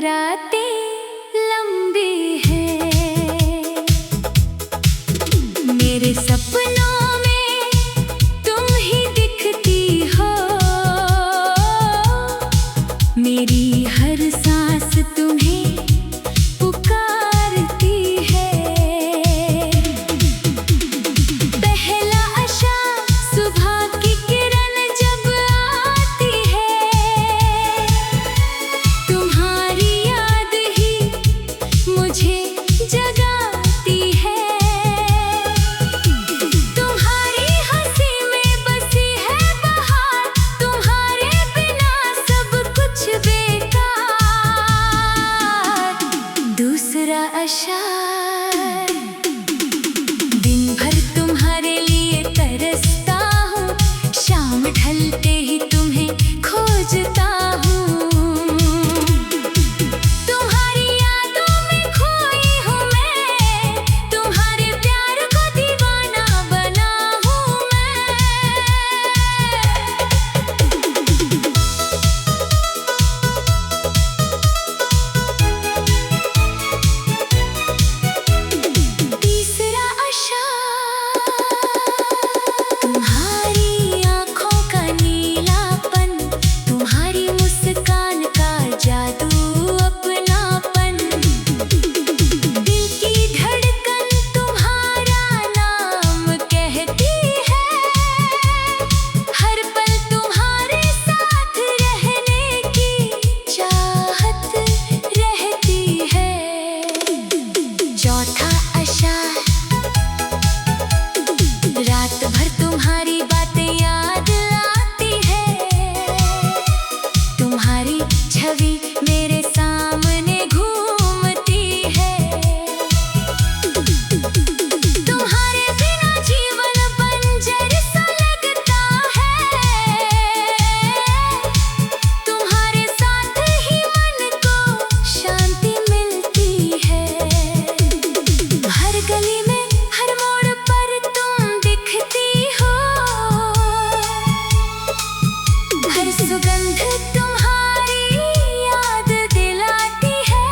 रातें लंबी हैं, मेरे सपनों में तुम ही दिखती हो, मेरी हर सांस तुम्हें पुकारती है। पहला आशा सुबह की किरण जब आती है, तुम्हारी याद ही मुझे जगाती है। तुम्हारी हंसी में बसी है बहार, तुम्हारे बिना सब कुछ बेकार। दूसरा अशआर, दिन भर तुम्हारे लिए तरसता हूँ, शाम ढलते ही तुम्हें खोजता हूँ। तुम्हारी यादों में खोई हूँ मैं, तुम्हारे प्यार को दीवाना बना हूँ मैं। तीसरा अशआर, तुम्हारी आँखों का नीलापन, तुम्हारी मुस्कान का जादू अपनापन, दिल की धड़कन तुम्हारा नाम कहती है, हर पल तुम्हारे साथ रहने की चाहत रहती है। चौथा अशआर, रात भर तुम्हारी बातें याद आती है, तुम्हारी छवि मेरे सामने घूमती है। तुम्हारे बिना जीवन बंजर सा लगता है, तुम्हारे साथ ही मन को शांति मिलती है। हर गली में हर मोड़ पर तुम दिखती हो, हर सुगंध तुम्हारी याद दिलाती है।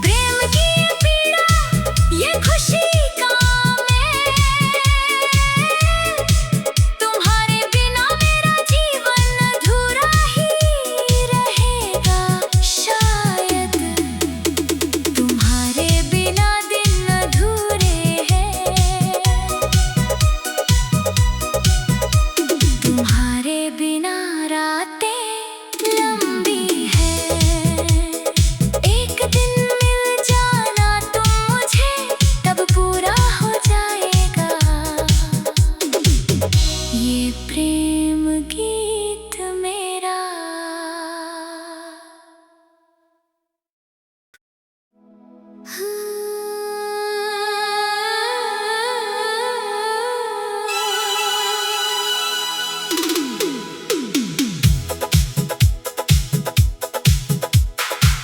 प्रेम की ये पीड़ा, ये खुशी काम है, तुम्हारे बिना मेरा जीवन अधूरा ही रहेगा शायद। तुम्हारे बिना दिन अधूरे हैं, तुम्हारे बिना रातें लंबी हैं। एक दिन मिल जाना तुम मुझे, तब पूरा हो जाएगा ये प्रेम गीत मेरा।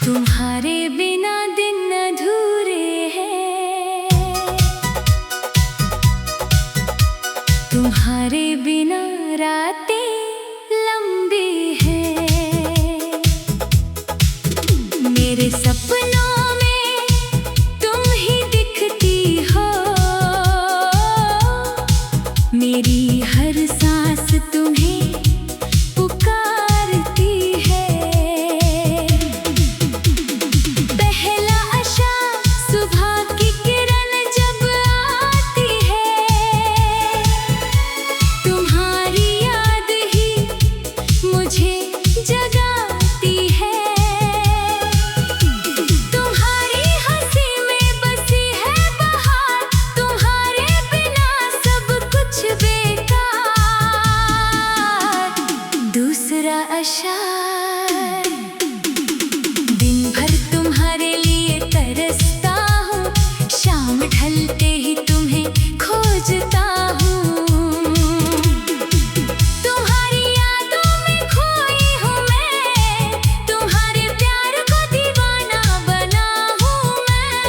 तुम्हारे बिना दिन अधूरे हैं, तुम्हारे बिना रातें लंबी हैं, मेरे सपनों में तुम ही दिखती हो, मेरी हर सांस तुम्हें पुकारती है। पहला आशा सुबह की किरण जब आती है, तुम्हारी याद ही मुझे जगाती है। तुम्हारी हंसी में बसी है बहार, तुम्हारे बिना सब कुछ बेकार। दूसरा अशआर, दिन भर तुम्हारे लिए तरसता हूँ, शाम ढलते ही तुम्हें खोजता हूँ। तुम्हारी यादों में खोई हूँ मैं, तुम्हारे प्यार को दीवाना बना हूँ मैं।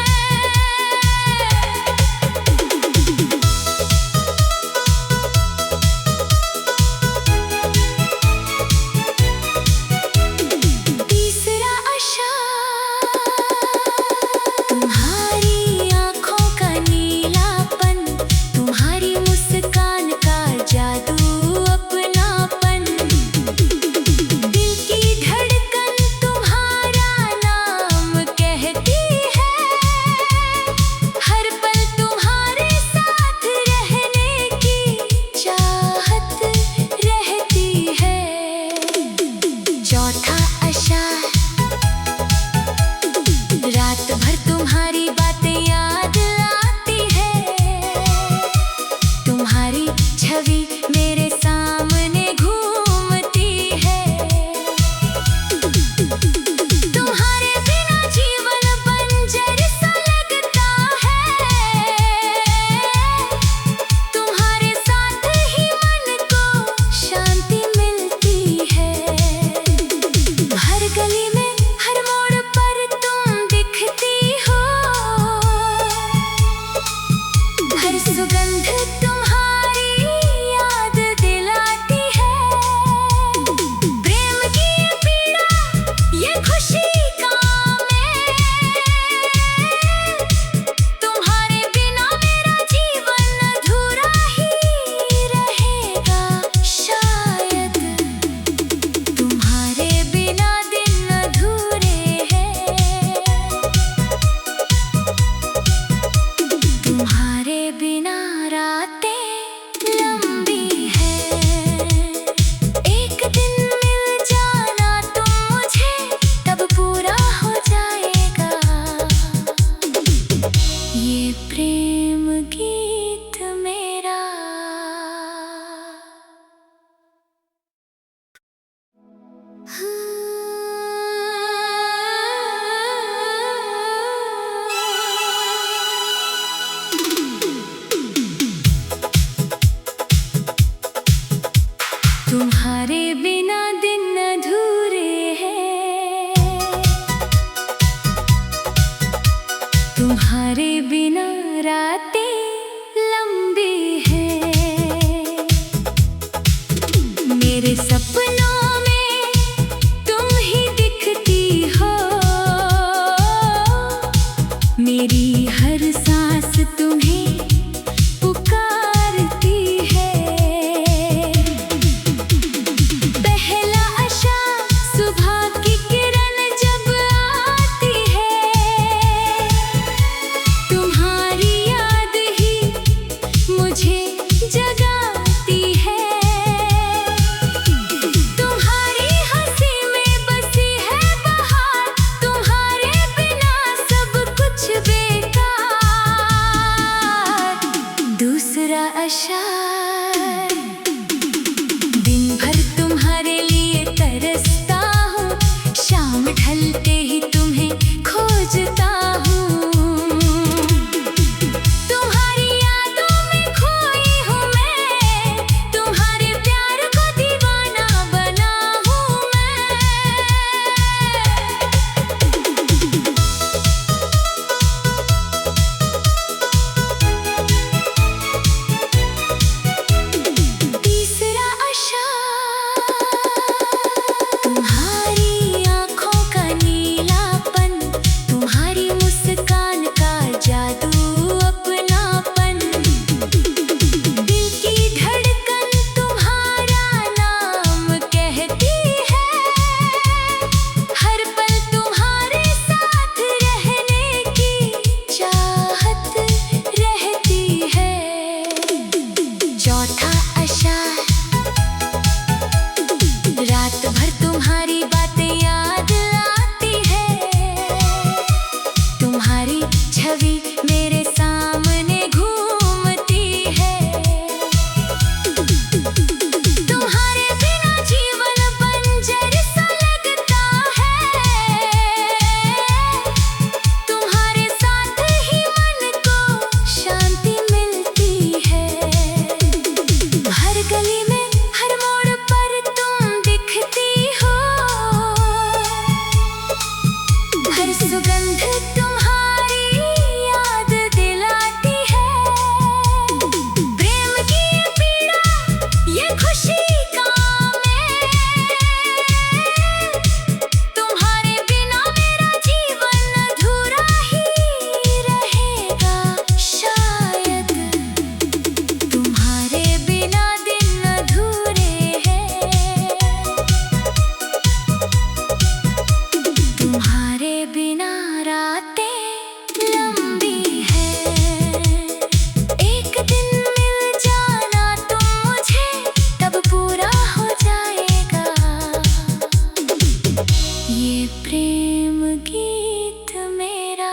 प्रेम गीत मेरा।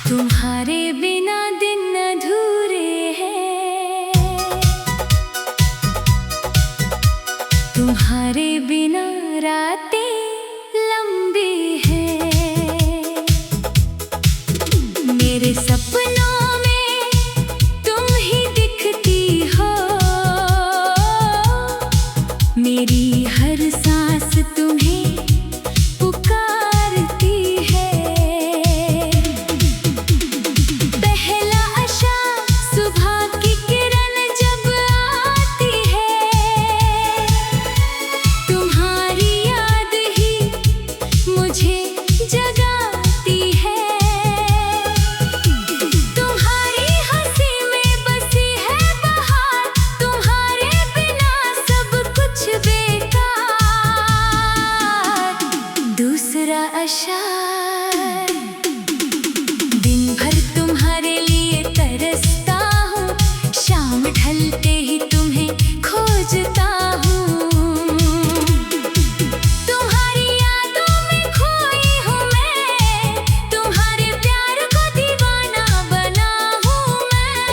तुम्हारे बिना दिन अधूरे हैं, तुम्हारे बिना रातें लंबी हैं। मेरे सपनों में तुम ही दिखती हो, मेरी हर सांस तुम्हें पुकारती है। पहला आशा सुबह की किरण जब आती है, तुम्हारी याद ही मुझे जगाती है। तुम्हारी हंसी में बसी है बहार, तुम्हारे बिना सब कुछ बेकार। दूसरा अशआर, दिन भर तुम्हारे लिए तरसता हूँ, शाम ढलते ही तुम्हें खोजता हूँ। तुम्हारी यादों में खोई हूँ मैं, तुम्हारे प्यार को दीवाना बना हूँ मैं।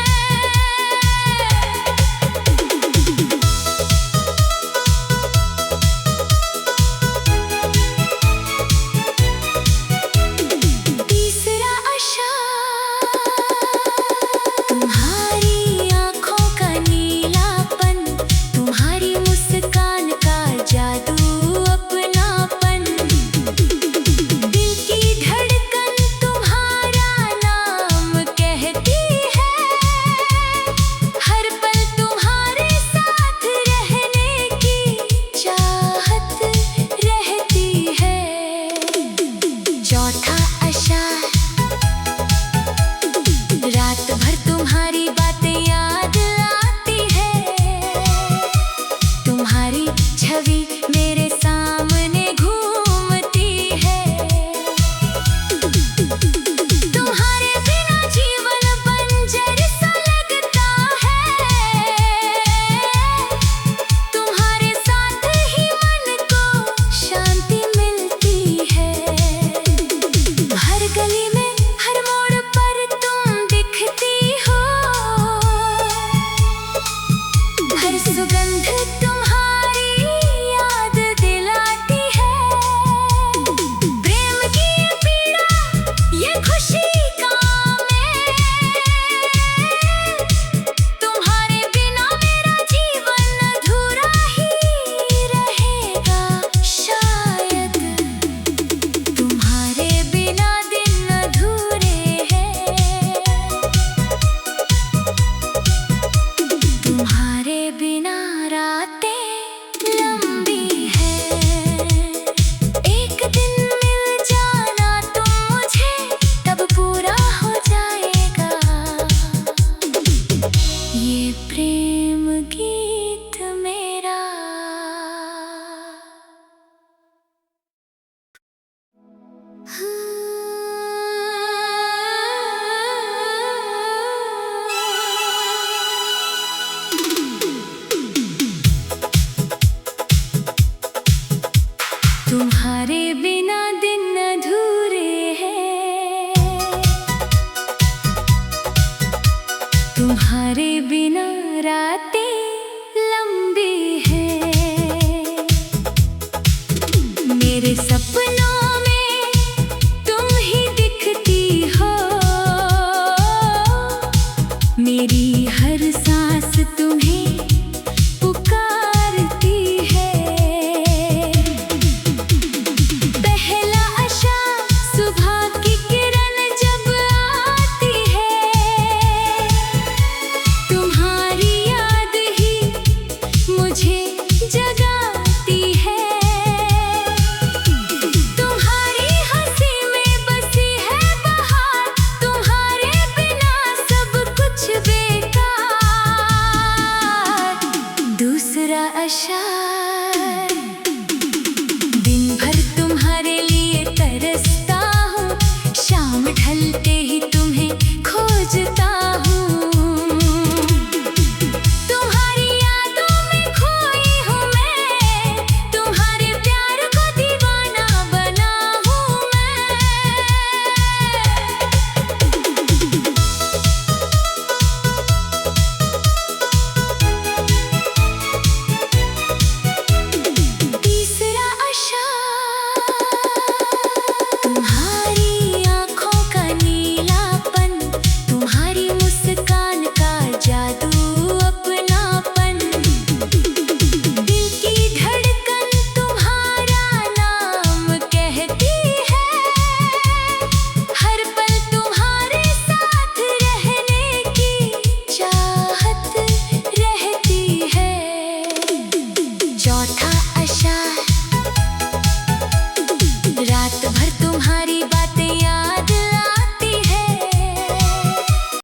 तीसरा अशआर, तुम्हारी आँखों का नीलापन, तुम्हारी मुस्कान का जादू अपनापन। दिल की धड़कन तुम्हारा नाम कहती है, हर पल तुम्हारे साथ रहने की चाहत रहती है। चौथा अशआर, रात भर तुम्हारी बातें याद आती है, तुम्हारी छवि मेरे सामने घूमती है। तुम्हारे बिना जीवन बंजर सा लगता है, तुम्हारे साथ ही मन को शांति मिलती है। हर गली में हर मोड़ पर तुम दिखती हो, हर सुगंध तुम्हारी याद दिलाती है। प्रेम की ये पीड़ा, ये खुशी का मेल, तुम्हारे बिना मेरा जीवन अधूरा ही रहेगा शायद। तुम्हारे बिना दिन अधूरे हैं, तुम्हारे बिना रातें लंबी हैं। एक दिन मिल जाना तुम मुझे, तब पूरा हो जाएगा ये प्रेम गीत मेरा। तुम्हारे बिना दिन अधूरे हैं, तुम्हारे बिना रातें लंबी हैं। मेरे सपनों में तुम ही दिखती हो, मेरी हर सांस तुम्हें पुकारती है। पहला आशा सुबह की किरण जब आती है, तुम्हारी याद ही मुझे जगाती है। तुम्हारी हंसी में बसी है बहार, तुम्हारे बिना सब कुछ बेकार। दूसरा अशआर,